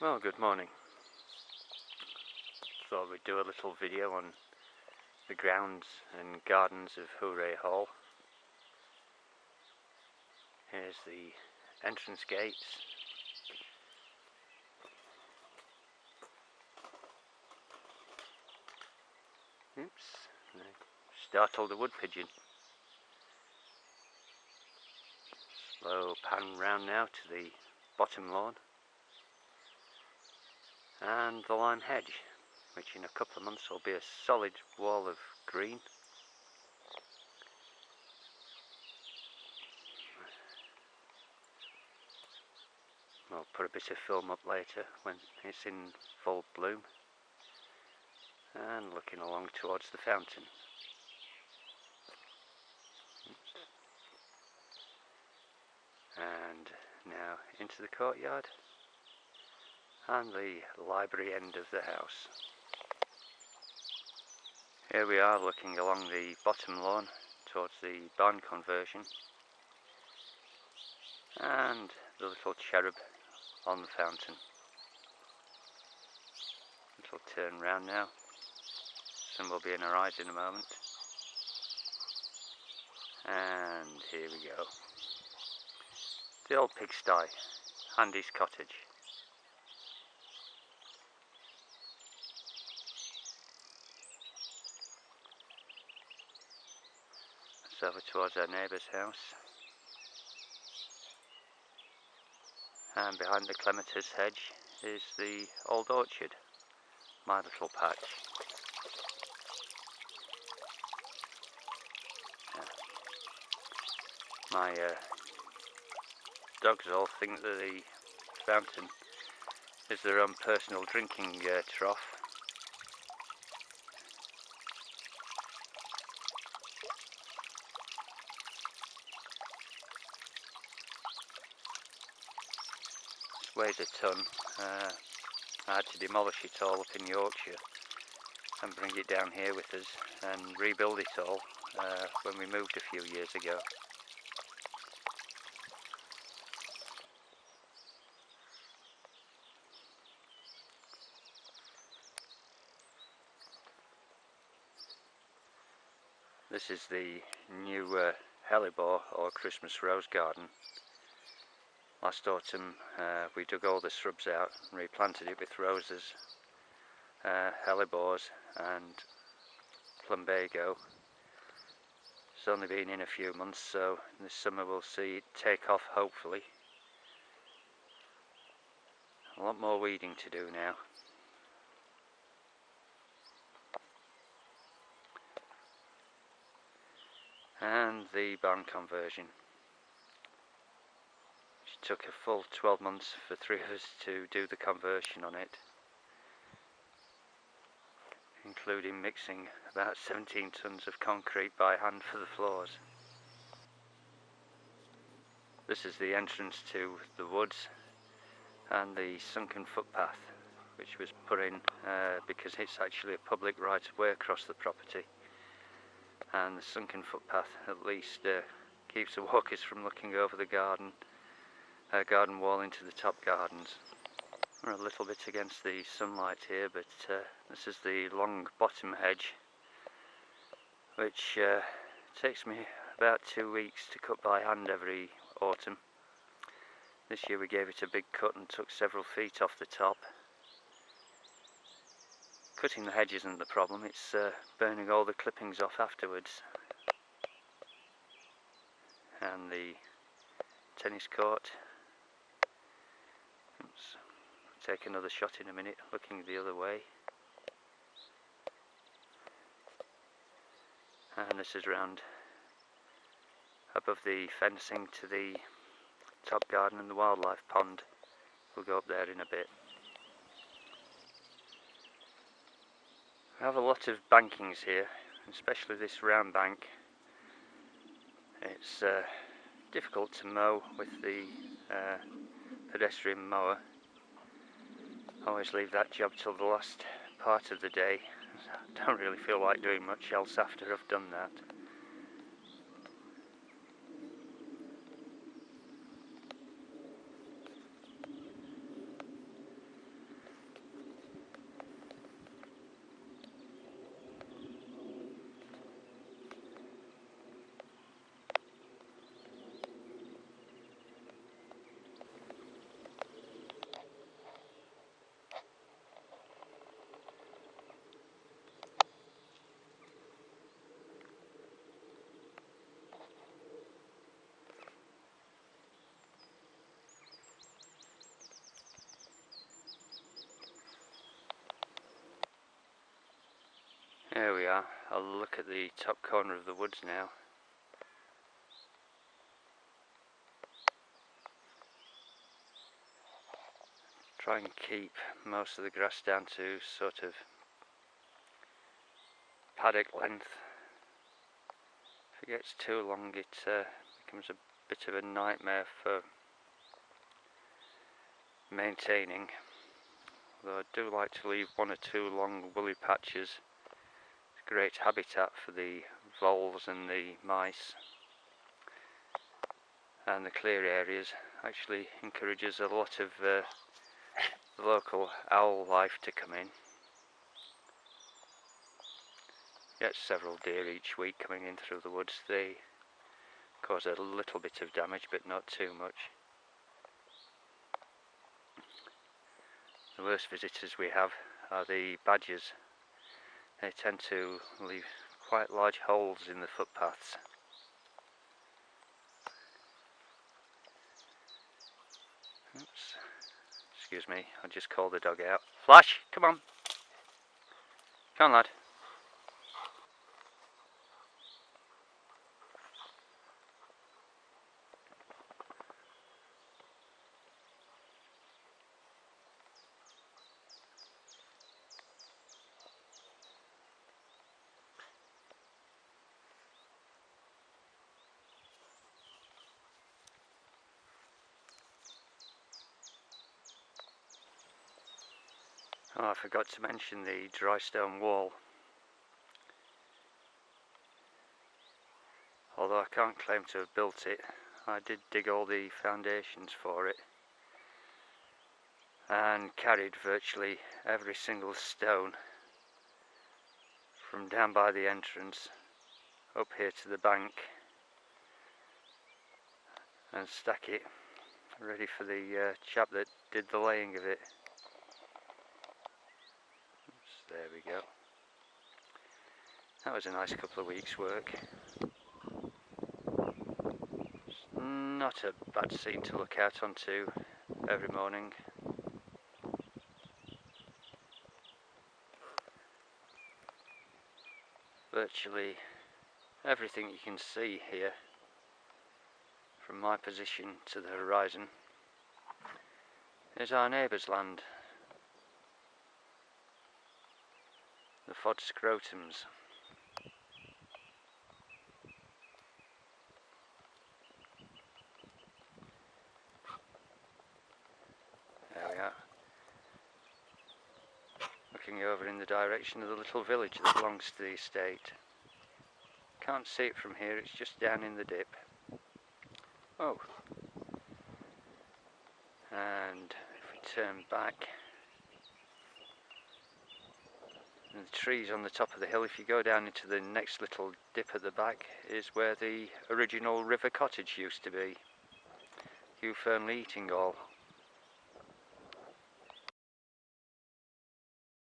Well, good morning. Thought we'd do a little video on the grounds and gardens of Hooray Hall. Here's the entrance gates. Oops, I startled a wood pigeon. Slow pan round now to the bottom lawn and the lime hedge, which in a couple of months will be a solid wall of green. I'll put a bit of film up later when it's in full bloom. And looking along towards the fountain. And now into the courtyard and the library end of the house. Here we are looking along the bottom lawn towards the barn conversion and the little cherub on the fountain. It'll turn round now. Sun will be in our eyes in a moment. And here we go. The old pigsty, Andy's cottage. It's over towards our neighbour's house. And behind the clematis hedge is the old orchard, my little patch. My dogs all think that the fountain is their own personal drinking trough. This weighs a ton. I had to demolish it all up in Yorkshire and bring it down here with us and rebuild it all when we moved a few years ago. This is the new hellebore or Christmas rose garden. Last autumn we dug all the shrubs out and replanted it with roses, hellebores and plumbago. It's only been in a few months, so this summer we'll see it take off hopefully. A lot more weeding to do now. And the barn conversion, which took a full 12 months for 3 of us to do the conversion on it, including mixing about 17 tons of concrete by hand for the floors. This is the entrance to the woods and the sunken footpath, which was put in because it's actually a public right of way across the property. And the sunken footpath at least keeps the walkers from looking over the garden wall into the top gardens. We're a little bit against the sunlight here, but this is the long bottom hedge, which takes me about 2 weeks to cut by hand every autumn. This year we gave it a big cut and took several feet off the top. Cutting the hedge isn't the problem, it's burning all the clippings off afterwards. And the tennis court. Oops. Take another shot in a minute, looking the other way. And this is round above the fencing to the top garden and the wildlife pond. We'll go up there in a bit. I have a lot of bankings here, especially this round bank. It's difficult to mow with the pedestrian mower. I always leave that job till the last part of the day. I don't really feel like doing much else after I've done that. I'll look at the top corner of the woods now. Try and keep most of the grass down to sort of paddock length. If it gets too long, it becomes a bit of a nightmare for maintaining. Although I do like to leave one or two long woolly patches. It's a great habitat for the voles and the mice, and the clear areas actually encourages a lot of the local owl life to come in. Get several deer each week coming in through the woods. They cause a little bit of damage, but not too much. The worst visitors we have are the badgers. They tend to leave quite large holes in the footpaths. Oops. Excuse me, I just called the dog out. Flash, come on. Come on, lad. Oh, I forgot to mention the dry stone wall. Although I can't claim to have built it, I did dig all the foundations for it and carried virtually every single stone from down by the entrance up here to the bank and stack it ready for the chap that did the laying of it. Oops, there we go. That was a nice couple of weeks' work. It's not a bad scene to look out onto every morning. Virtually everything you can see here from my position to the horizon is our neighbour's land, the Fod Scrotums. There we are, looking over in the direction of the little village that belongs to the estate. Can't see it from here, it's just down in the dip. Oh, and if we turn back, and the trees on the top of the hill, if you go down into the next little dip at the back, is where the original river cottage used to be. Hugh Fernley Eating Hall